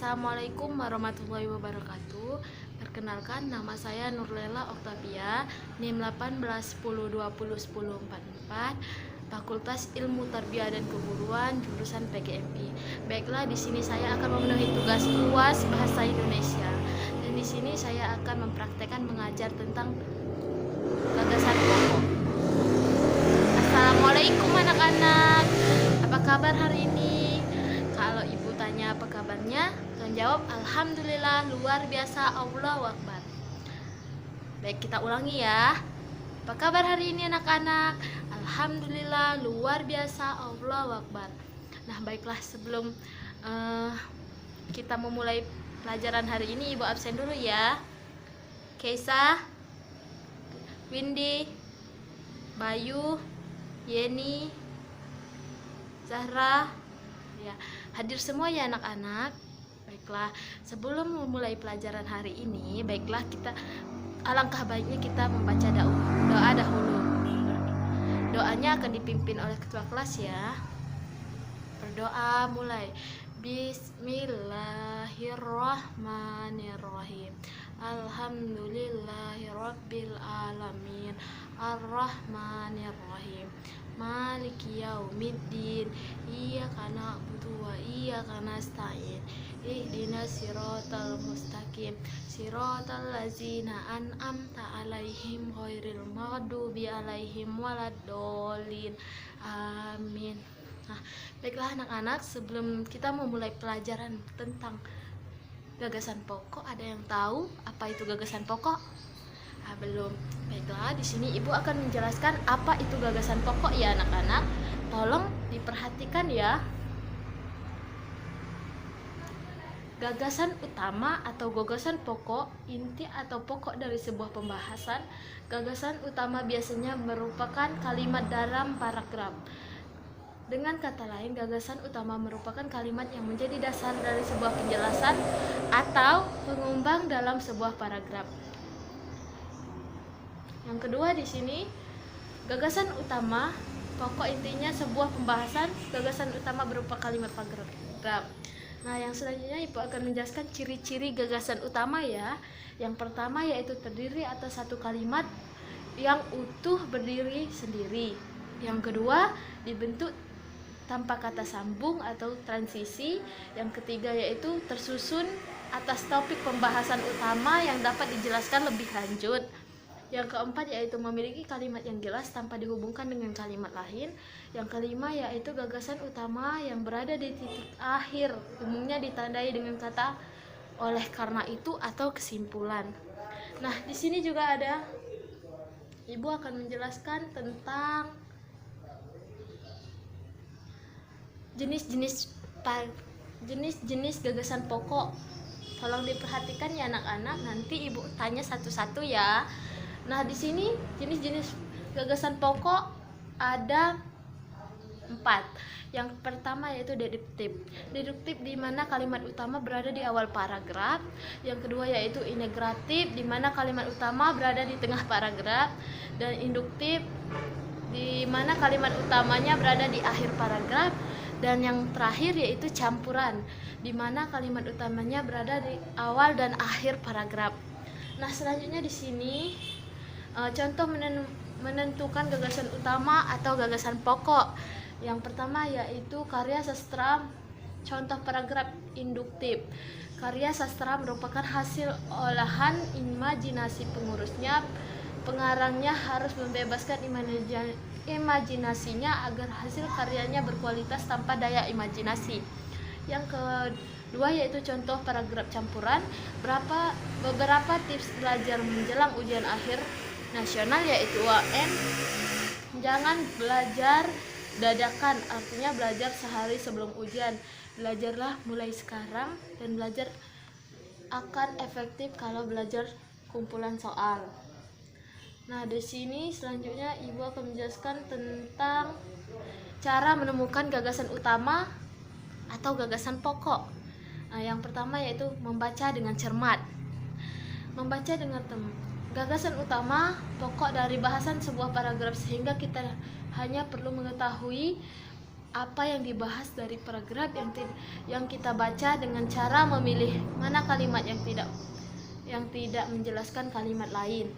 Assalamualaikum warahmatullahi wabarakatuh. Perkenalkan, nama saya Nurlela Oktavia, NIM 1810201044, Fakultas Ilmu Tarbiyah dan Keguruan, jurusan PGMI. Baiklah, di sini saya akan memenuhi tugas UAS Bahasa Indonesia. Dan di sini saya akan mempraktekkan mengajar tentang gagasan pokok. Assalamualaikum anak-anak. Apa kabar hari ini? Kalau ibu tanya apa kabarnya, kalian jawab alhamdulillah luar biasa, Allahu Akbar. Baik, kita ulangi ya. Apa kabar hari ini anak-anak? Alhamdulillah luar biasa, Allahu Akbar. Nah, baiklah, sebelum kita memulai pelajaran hari ini, ibu absen dulu ya. Keisa, Windy, Bayu, Yeni, Zahra, ya, hadir semua ya anak-anak. Baiklah, sebelum memulai pelajaran hari ini, baiklah, alangkah baiknya kita membaca doa dahulu. Doanya akan dipimpin oleh ketua kelas ya. Berdoa mulai. Bismillahirrahmanirrahim. Alhamdulillahirabbil alamin. Arrahmanirrahim. Maliki yaumiddin. Iyyaka na'budu wa iyyaka nasta'in. Ihdinas siratal mustaqim. Siratal ladzina an'amta 'alaihim ghairil maghdubi 'alaihim waladdallin. Amin. Nah, baiklah anak-anak, sebelum kita memulai pelajaran tentang gagasan pokok, ada yang tahu apa itu gagasan pokok? Belum. Baiklah, di sini ibu akan menjelaskan apa itu gagasan pokok ya anak-anak. Tolong diperhatikan ya. Gagasan utama atau gagasan pokok, inti atau pokok dari sebuah pembahasan. Gagasan utama biasanya merupakan kalimat dalam paragraf. Dengan kata lain, gagasan utama merupakan kalimat yang menjadi dasar dari sebuah penjelasan atau pengumbang dalam sebuah paragraf. Yang kedua di sini, gagasan utama, pokok intinya sebuah pembahasan. Gagasan utama berupa kalimat paragraf. Nah, yang selanjutnya ibu akan menjelaskan ciri-ciri gagasan utama ya. Yang pertama yaitu terdiri atas satu kalimat yang utuh berdiri sendiri. Yang kedua, dibentuk tanpa kata sambung atau transisi. Yang ketiga yaitu tersusun atas topik pembahasan utama yang dapat dijelaskan lebih lanjut. Yang keempat yaitu memiliki kalimat yang jelas tanpa dihubungkan dengan kalimat lain. Yang kelima yaitu gagasan utama yang berada di titik akhir, umumnya ditandai dengan kata oleh karena itu atau kesimpulan. Nah, di sini juga ada, ibu akan menjelaskan tentang jenis-jenis gagasan pokok. Tolong diperhatikan ya anak-anak, nanti ibu tanya satu-satu ya. Nah, di sini jenis-jenis gagasan pokok ada 4. Yang pertama yaitu deduktif. Deduktif di mana kalimat utama berada di awal paragraf. Yang kedua yaitu integratif, di mana kalimat utama berada di tengah paragraf. Dan induktif, di mana kalimat utamanya berada di akhir paragraf. Dan yang terakhir yaitu campuran, di mana kalimat utamanya berada di awal dan akhir paragraf. Nah, selanjutnya di sini contoh menentukan gagasan utama atau gagasan pokok. Yang pertama yaitu karya sastra. Contoh paragraf induktif. Karya sastra merupakan hasil olahan imajinasi pengurusnya. Pengarangnya harus membebaskan imajinasinya agar hasil karyanya berkualitas tanpa daya imajinasi. Yang kedua yaitu contoh paragraf campuran. Beberapa tips belajar menjelang ujian akhir nasional yaitu UAN. Jangan belajar dadakan, artinya belajar sehari sebelum ujian. Belajarlah mulai sekarang dan belajar akan efektif kalau belajar kumpulan soal. Nah, di sini selanjutnya ibu akan menjelaskan tentang cara menemukan gagasan utama atau gagasan pokok. Nah, yang pertama yaitu membaca dengan cermat. Membaca dengan gagasan utama pokok dari bahasan sebuah paragraf, sehingga kita hanya perlu mengetahui apa yang dibahas dari paragraf yang kita baca dengan cara memilih mana kalimat yang tidak menjelaskan kalimat lain.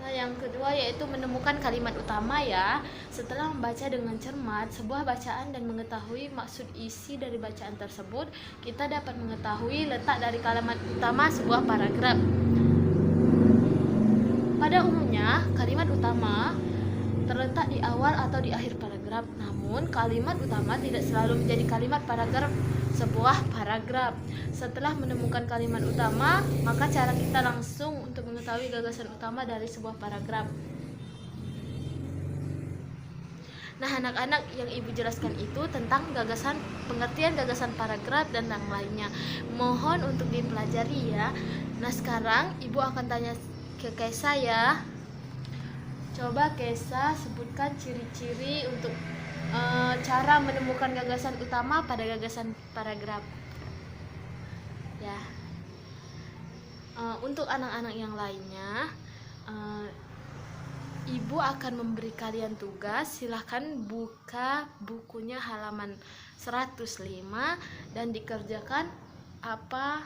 Nah, yang kedua yaitu menemukan kalimat utama ya. Setelah membaca dengan cermat sebuah bacaan dan mengetahui maksud isi dari bacaan tersebut, kita dapat mengetahui letak dari kalimat utama sebuah paragraf. Pada umumnya, kalimat utama terletak di awal atau di akhir paragraf. Namun, kalimat utama tidak selalu menjadi kalimat paragraf sebuah paragraf. Setelah menemukan kalimat utama, maka cara kita langsung untuk mengetahui gagasan utama dari sebuah paragraf. Nah, anak-anak, yang ibu jelaskan itu tentang pengertian gagasan paragraf dan yang lainnya. Mohon untuk dipelajari ya. Nah, sekarang ibu akan tanya ke Kaisa ya. Coba Kaisa sebutkan ciri-ciri untuk cara menemukan gagasan utama pada gagasan paragraf. Ya. Untuk anak-anak yang lainnya, ibu akan memberi kalian tugas. Silahkan buka bukunya halaman 105 dan dikerjakan apa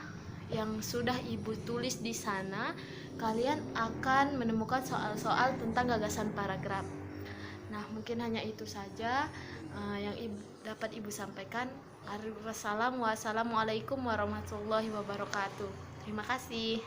yang sudah ibu tulis di sana. Kalian akan menemukan soal-soal tentang gagasan paragraf. Nah, mungkin hanya itu saja yang dapat ibu sampaikan. Wassalamualaikum warahmatullahi wabarakatuh. Terima kasih.